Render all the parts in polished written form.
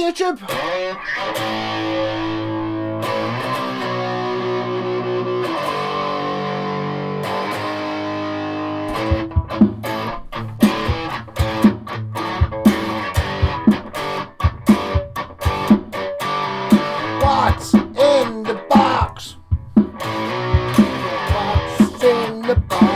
YouTube! What's in the box? What's in the box?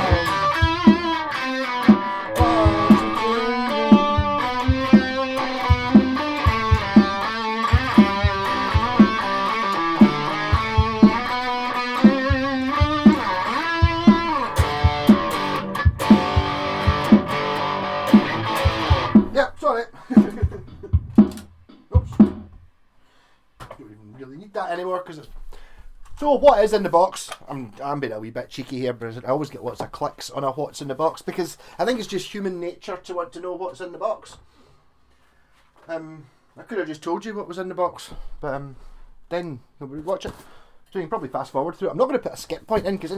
Yep, sorry. Oops. Don't even really need that anymore because it's. So what is in the box? I'm being a wee bit cheeky here, but I always get lots of clicks on a what's in the box because I think it's just human nature to want to know what's in the box. I could have just told you what was in the box, but then nobody would watch it. So you can probably fast forward through it. I'm not going to put a skip point in because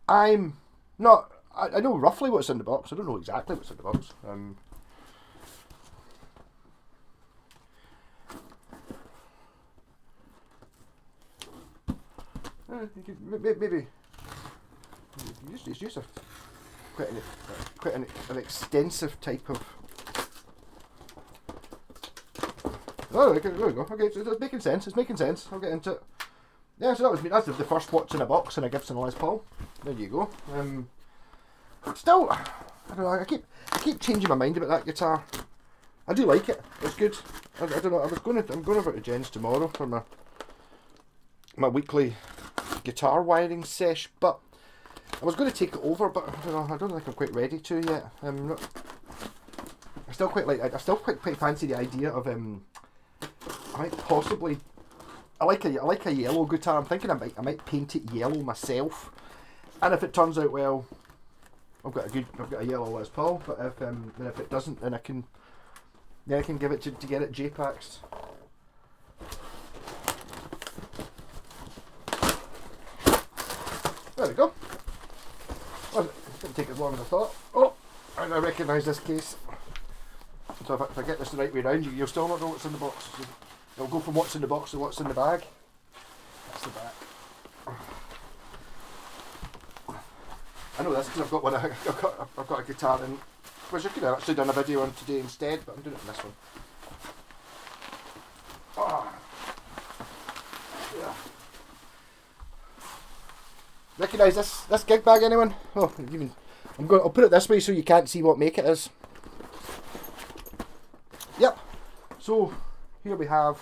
I'm not. I know roughly what's in the box. I don't know exactly what's in the box. Maybe it's just quite an extensive type of. Oh, okay, there we go. Okay, so it's making sense. It's making sense. I'll get into it. Yeah, so that's the first what's in a box in a Gibson Les Paul. There you go. Still, I don't know. I keep changing my mind about that guitar. I do like it. It's good. I don't know. I'm going over to Jen's tomorrow for my weekly guitar wiring sesh, but I was going to take it over, but I don't know. I don't think I'm quite ready to yet. I still quite fancy the idea of I might possibly. I like a yellow guitar. I'm thinking I might paint it yellow myself, and if it turns out well, I've got a yellow Les Paul. But if it doesn't, then I can give it to get it JPaxed. There we go. Well, it didn't take as long as I thought. Oh, I recognise this case. So if I get this the right way round, you'll still not know what's in the box. It'll go from what's in the box to what's in the bag. That's the back. I know this because I've got one. I've got a guitar in, which I could have actually done a video on today instead, but I'm doing it on this one. Oh. Yeah. Recognise this gig bag, anyone? Oh, I'll put it this way so you can't see what make it is. Yep. So here we have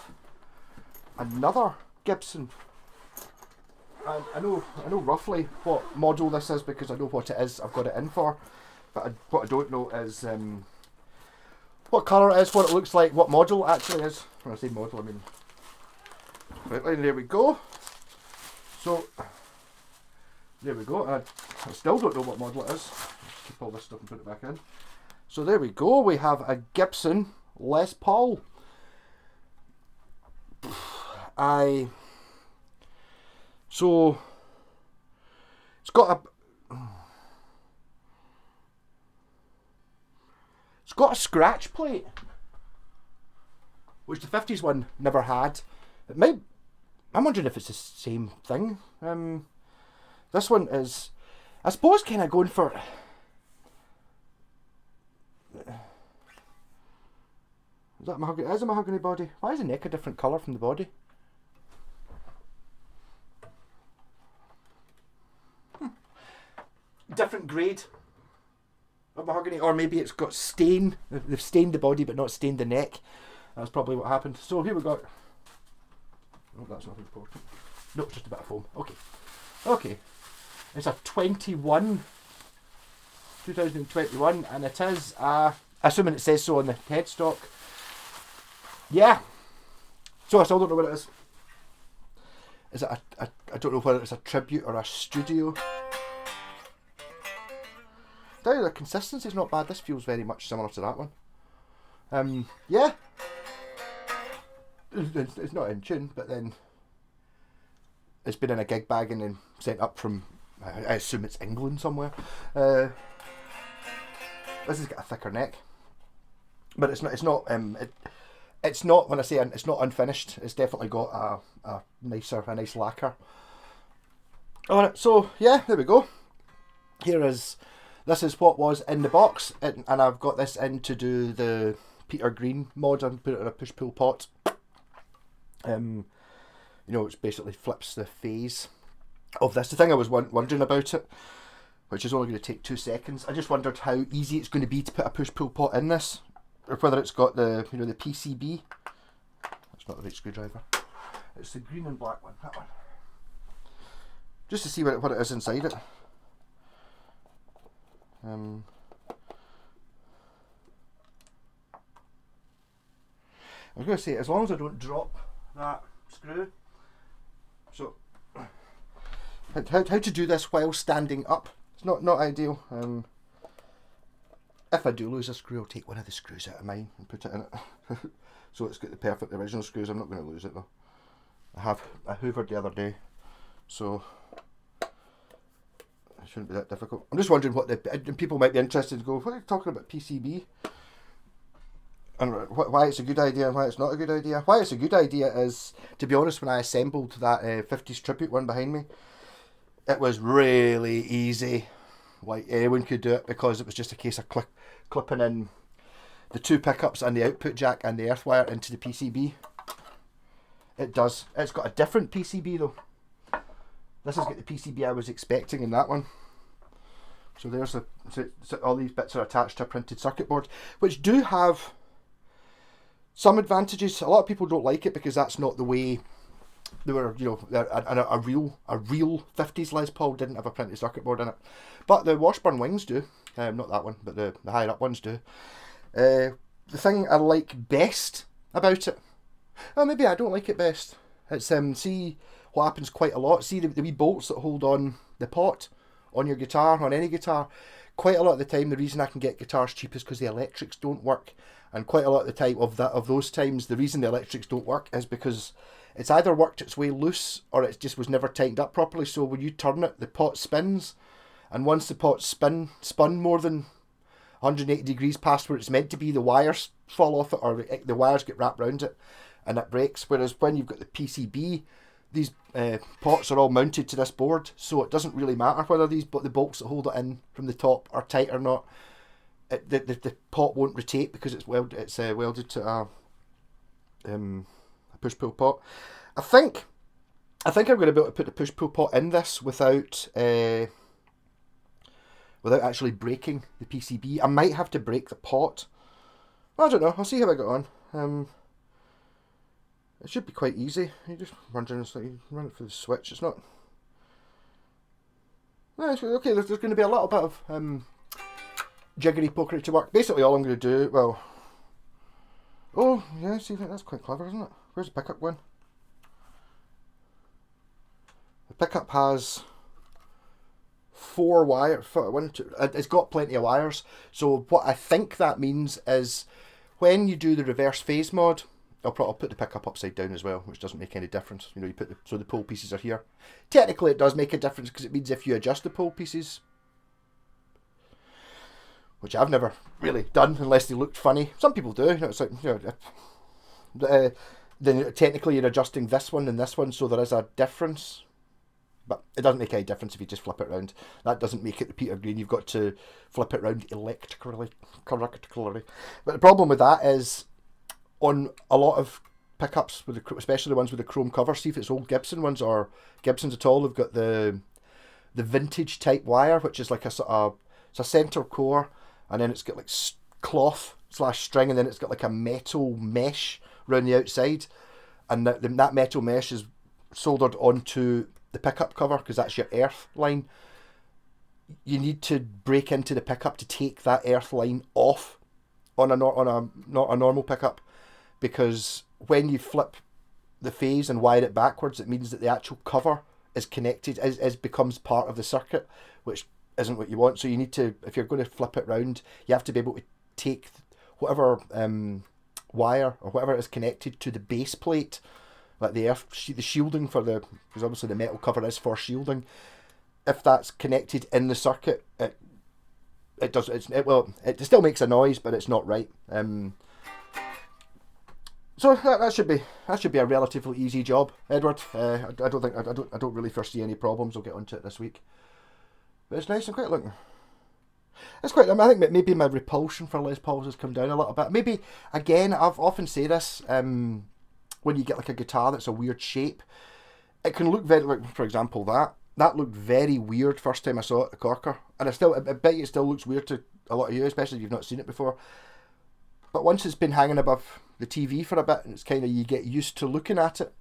another Gibson. And I know roughly what model this is because I know what it is I've got it in for, but what I don't know is what colour it is, what it looks like, what model it actually is. When I say model, I mean right line. There we go. So there we go. I still don't know what model it is. Keep all this stuff and put it back in. So there we go. We have a Gibson Les Paul. So it's got a scratch plate, which the 50s one never had. I'm wondering if it's the same thing. This one is, I suppose, kind of going for. Is that mahogany? Is a mahogany body? Why is the neck a different colour from the body? Different grade of mahogany, or maybe it's got stain. They've stained the body but not stained the neck. That's probably what happened. So here we got. Oh, that's not important. Nope, just a bit of foam. Okay. It's a 2021, and it is assuming it says so on the headstock. Yeah. So I still don't know what it is. Is it I don't know whether it's a tribute or a studio. The consistency's not bad. This feels very much similar to that one. Yeah. It's not in tune, but then it's been in a gig bag and then sent up from, I assume it's England somewhere. This has got a thicker neck, but it's not. It's not, when I say it's not unfinished, it's definitely got a nice lacquer on it. So yeah, there we go. This is what was in the box, and I've got this in to do the Peter Green mod and put it in a push-pull pot. You know, which basically flips the phase of this. The thing I was wondering about it, which is only going to take 2 seconds, I just wondered how easy it's going to be to put a push-pull pot in this, or whether it's got the, you know, the PCB. That's not the right screwdriver. It's the green and black one, that one. Just to see what it is inside it. I was going to say, as long as I don't drop that screw. So, how to do this while standing up? It's not ideal. If I do lose a screw, I'll take one of the screws out of mine and put it in it. So it's got the perfect original screws. I'm not going to lose it though. I hoovered the other day, so it shouldn't be that difficult. I'm just wondering what people might be interested to go, what are you talking about PCB? And why it's a good idea and why it's not a good idea. Why it's a good idea is, to be honest, when I assembled that 50s tribute one behind me, it was really easy. Like, anyone could do it, because it was just a case of clipping in the 2 pickups and the output jack and the earth wire into the PCB. It does. It's got a different PCB though. This has got the PCB I was expecting in that one. So there's so all these bits are attached to a printed circuit board, which do have some advantages. A lot of people don't like it because that's not the way they were, you know, a real 50s Les Paul didn't have a printed circuit board in it. But the Washburn Wings do. Not that one, but the higher up ones do. The thing I like best about it, well, maybe I don't like it best. It's see what happens quite a lot. See the wee bolts that hold on the pot on your guitar, on any guitar. Quite a lot of the time, the reason I can get guitars cheap is because the electrics don't work. And quite a lot of the time of those times, the reason the electrics don't work is because it's either worked its way loose or it just was never tightened up properly. So when you turn it, the pot spins, and once the pot spun more than 180 degrees past where it's meant to be, the wires fall off it, or the wires get wrapped around it, and it breaks. Whereas when you've got the PCB, these pots are all mounted to this board, so it doesn't really matter whether the bolts that hold it in from the top are tight or not. The pot won't rotate because it's welded to a push-pull pot. I think I'm going to be able to put the push-pull pot in this without actually breaking the PCB. I might have to break the pot. I don't know. I'll see how I get on. It should be quite easy. You just run it through the switch. It's not. No, it's okay. There's going to be a little bit of jiggery pokery to work. Basically, all I'm going to do, well. Oh yeah, see, that's quite clever, isn't it? Where's the pickup one? The pickup has 4 wires. It's got plenty of wires. So what I think that means is, when you do the reverse phase mod, I'll put the pickup upside down as well, which doesn't make any difference. You know, so the pole pieces are here. Technically, it does make a difference because it means if you adjust the pole pieces, which I've never really done unless they looked funny. Some people do. You know, it's like, you know, then technically you're adjusting this one and this one, so there is a difference. But it doesn't make any difference if you just flip it around. That doesn't make it the Peter Green. You've got to flip it around electrically. But the problem with that is, on a lot of pickups, especially the ones with the chrome cover, see if it's old Gibson ones or Gibsons at all, they've got the vintage type wire, which is like it's a center core, and then it's got like cloth / string, and then it's got like a metal mesh around the outside, and that metal mesh is soldered onto the pickup cover because that's your earth line. You need to break into the pickup to take that earth line off on a normal pickup, because when you flip the phase and wire it backwards, it means that the actual cover is connected, becomes part of the circuit, which isn't what you want. So you need to, if you're going to flip it round, you have to be able to take whatever wire or whatever is connected to the base plate, like the shielding for because obviously the metal cover is for shielding. If that's connected in the circuit, it still makes a noise, but it's not right. So that should be a relatively easy job, Edward. I don't think I don't really foresee any problems. We'll get onto it this week. But it's nice and quite looking. It's quite. I mean, I think maybe my repulsion for Les Pauls has come down a little bit. Maybe again, I've often say this. When you get like a guitar that's a weird shape, it can look very like, for example, that looked very weird first time I saw it at Corker, and I bet you it still looks weird to a lot of you, especially if you've not seen it before. But once it's been hanging above the TV for a bit, and it's kind of you get used to looking at it,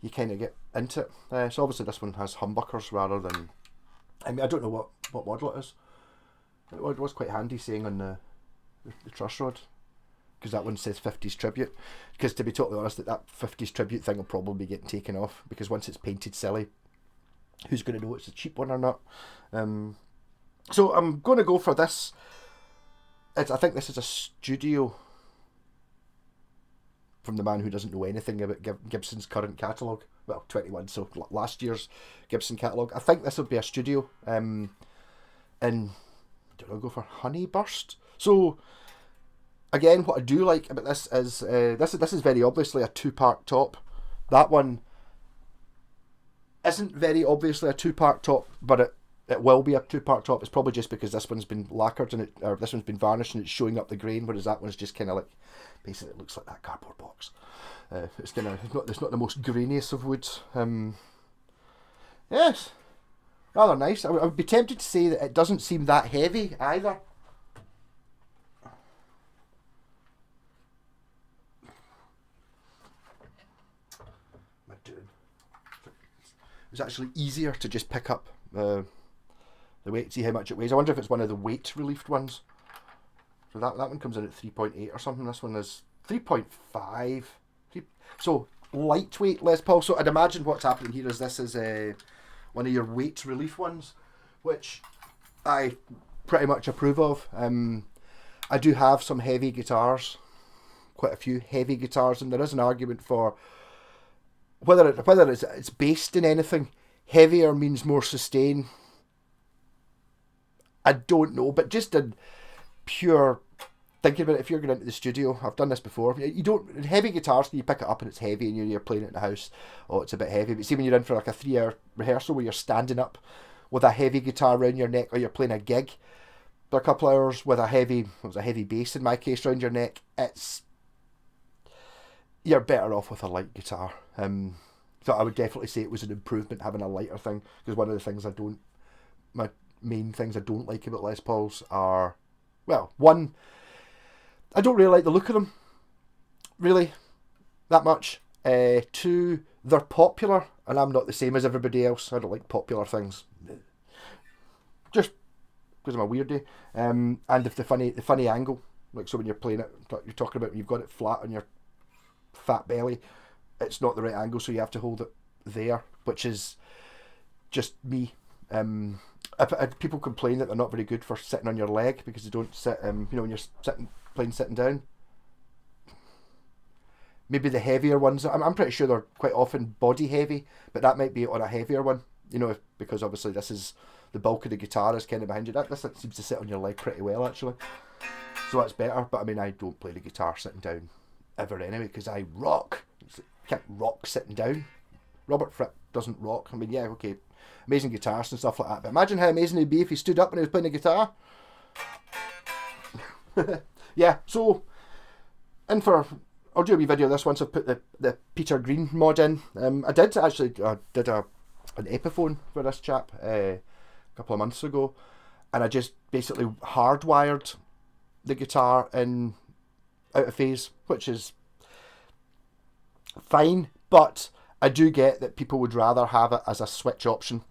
you kind of get into it. So obviously this one has humbuckers rather than. I mean, I don't know what model it is. It was quite handy saying on the truss rod, because that one says 50s tribute. Because to be totally honest, that 50s tribute thing will probably be getting taken off, because once it's painted silly, who's going to know it's a cheap one or not? So I'm going to go for this. I think this is a studio from the man who doesn't know anything about Gibson's current catalogue. Well, 21, so last year's Gibson catalogue. I think this would be a studio. And I don't know, go for Honeyburst. So again, what I do like about this is this is very obviously a two-part top. That one isn't very obviously a two-part top, but it will be a two-part top. It's probably just because this one's been lacquered and this one's been varnished and it's showing up the grain, whereas that one's just kind of like, basically it looks like that cardboard box. It's not the most grainiest of woods. Yes, rather nice. I would be tempted to say that it doesn't seem that heavy either. It's actually easier to just pick up the weight, see how much it weighs. I wonder if it's one of the weight relieved ones. So that one comes in at 3.8 or something. This one is 3.5. So lightweight Les Paul. So I'd imagine what's happening here is this is one of your weight relief ones, which I pretty much approve of. I do have some heavy guitars, quite a few heavy guitars, and there is an argument for whether it's based in anything. Heavier means more sustain. I don't know, but just in pure thinking about it, if you're going into the studio, I've done this before. You don't heavy guitars, you pick it up and it's heavy, and you're playing it in the house. Oh, it's a bit heavy. But see, when you're in for like a 3-hour rehearsal where you're standing up with a heavy guitar around your neck, or you're playing a gig for a couple of hours with a heavy bass in my case around your neck, you're better off with a light guitar. So I would definitely say it was an improvement having a lighter thing, because one of the things my main things I don't like about Les Pauls are, well, one, I don't really like the look of them, really, that much. Two, they're popular, and I'm not the same as everybody else. I don't like popular things, just because I'm a weirdo. And if the funny angle, like so when you're playing it, you're talking about when you've got it flat on your fat belly, it's not the right angle, so you have to hold it there, which is just me. People complain that they're not very good for sitting on your leg because they don't sit. When you're sitting down. Maybe the heavier ones. I'm pretty sure they're quite often body heavy, but that might be on a heavier one. Because obviously this is the bulk of the guitar is kind of behind you. This seems to sit on your leg pretty well actually, so that's better. But I mean, I don't play the guitar sitting down ever anyway, because I rock. Can't rock sitting down. Robert Fripp doesn't rock. I mean, yeah, okay, amazing guitarist and stuff like that, but imagine how amazing it'd be if he stood up when he was playing the guitar. Yeah, so I'll do a wee video of this once I've put the Peter Green mod in. I did an Epiphone for this chap a couple of months ago, and I just basically hardwired the guitar in out of phase, which is fine, but I do get that people would rather have it as a switch option.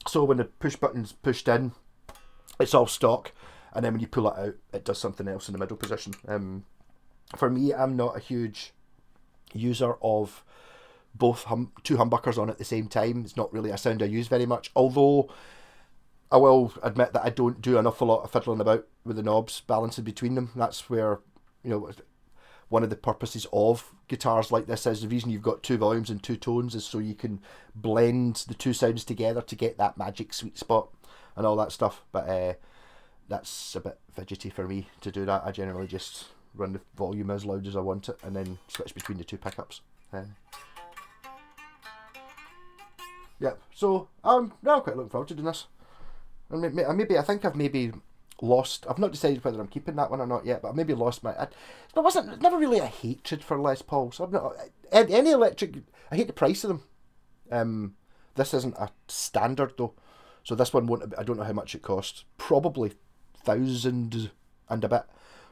So when the push button's pushed in, it's all stock, and then when you pull it out, it does something else in the middle position. For me, I'm not a huge user of both two humbuckers on at the same time. It's not really a sound I use very much, although I will admit that I don't do an awful lot of fiddling about with the knobs, balancing between them. That's where, one of the purposes of guitars like this is, the reason you've got two volumes and two tones is so you can blend the two sounds together to get that magic sweet spot and all that stuff. But that's a bit fidgety for me to do that. I generally just run the volume as loud as I want it, and then switch between the two pickups. Yep. So now I'm quite looking forward to doing this. And maybe I think I've maybe lost. I've not decided whether I'm keeping that one or not yet, but I've maybe lost my. There wasn't never really a hatred for Les Pauls. I'm not any electric. I hate the price of them. This isn't a standard though, so this one won't. I don't know how much it costs. Probably 1,000 and a bit,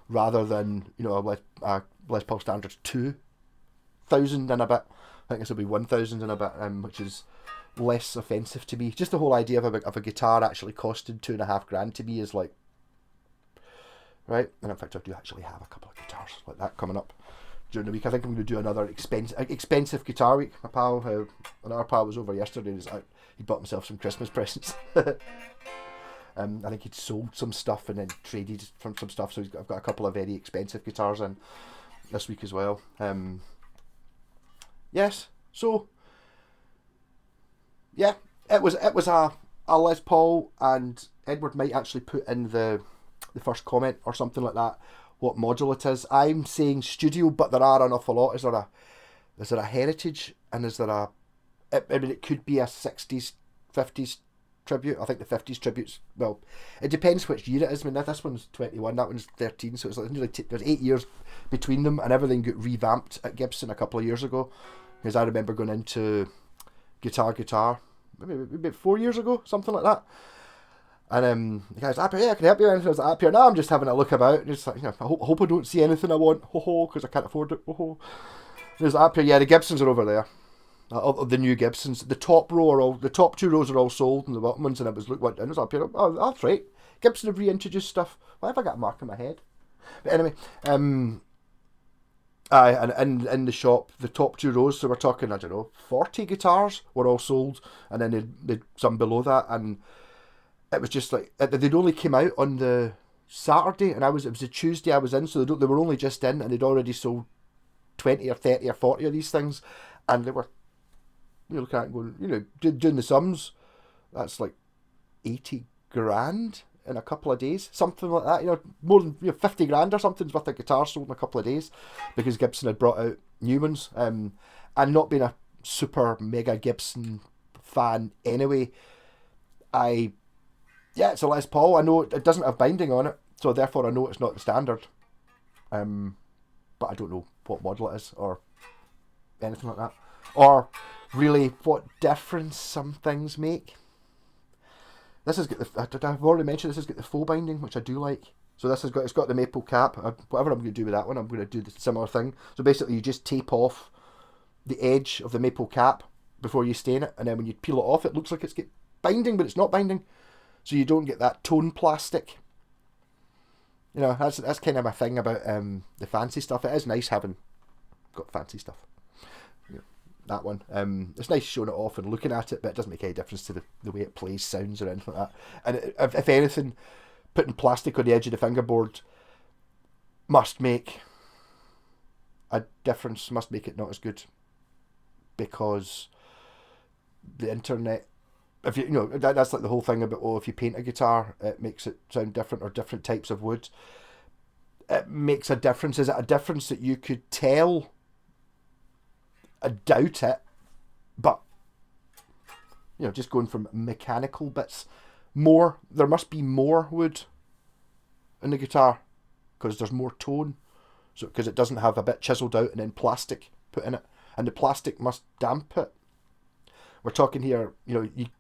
rather than a Les Paul standard 2,000 and a bit. I think this will be 1,000 and a bit, which is less offensive to me. Just the whole idea of a guitar actually costing $2,500 to me is like, right. And in fact, I do actually have a couple of guitars like that coming up during the week. I think I'm going to do another expensive guitar week. My pal, another pal was over yesterday. He bought himself some Christmas presents. I think he'd sold some stuff and then traded from some stuff. So I've got a couple of very expensive guitars in this week as well. Yes. So yeah, it was a Les Paul, and Edward might actually put in the first comment or something like that what module it is. I'm saying studio, but there are an awful lot. Is there a heritage, and is there I mean, it could be a 60s, 50s tribute. I think the 50s tributes, well, it depends which year it is. I mean, this one's 21, that one's 13, so it's like there's 8 years between them, and everything got revamped at Gibson a couple of years ago. Because I remember going into Guitar, maybe 4 years ago, something like that. And the guy's like, yeah, can I help you? And I was like, up here, no, I'm just having a look about. Just like, I hope I don't see anything I want, because I can't afford it, And he was like, up here, yeah, the Gibsons are over there. Of the new Gibsons, the top two rows are all sold, and the bottom ones, and it was up here. Oh, that's right. Gibson have reintroduced stuff. Why have I got a mark in my head? But anyway, and in the shop, the top two rows, so we're talking, I don't know, 40 guitars were all sold, and then they'd some below that, and it was just like, they'd only came out on the Saturday, and it was the Tuesday I was in, so they were only just in, and they'd already sold 20 or 30 or 40 of these things, and they were, looking at it going, doing the sums, that's like 80 grand in a couple of days, something like that. More than 50 grand or something's worth of guitar sold in a couple of days, because Gibson had brought out new ones. And not being a super mega Gibson fan anyway, it's a Les Paul. I know it doesn't have binding on it, so therefore I know it's not the standard. But I don't know what model it is or anything like that, or really what difference some things make. This has got I've already mentioned, this has got the faux binding, which I do like. So it's got the maple cap. Whatever I'm going to do with that one, I'm going to do the similar thing. So basically, you just tape off the edge of the maple cap before you stain it, and then when you peel it off, it looks like it's got binding, but it's not binding. So you don't get that tone plastic. That's kind of my thing about the fancy stuff. It is nice having got fancy stuff. That one. It's nice showing it off and looking at it, but it doesn't make any difference to the way it plays, sounds, or anything like that. And if anything, putting plastic on the edge of the fingerboard must make a difference, must make it not as good, because the internet, if that's like the whole thing about, if you paint a guitar, it makes it sound different, or different types of wood. It makes a difference. Is it a difference that you could tell? I doubt it, but just going from mechanical bits, there must be more wood in the guitar, because there's more tone, so because it doesn't have a bit chiseled out and then plastic put in it, and the plastic must damp it. We're talking here,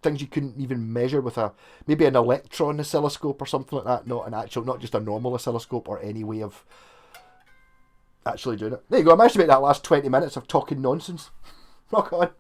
things you couldn't even measure with maybe an electron oscilloscope or something like that, not just a normal oscilloscope or any way of actually doing it. There you go, I managed to make that last 20 minutes of talking nonsense. Rock on.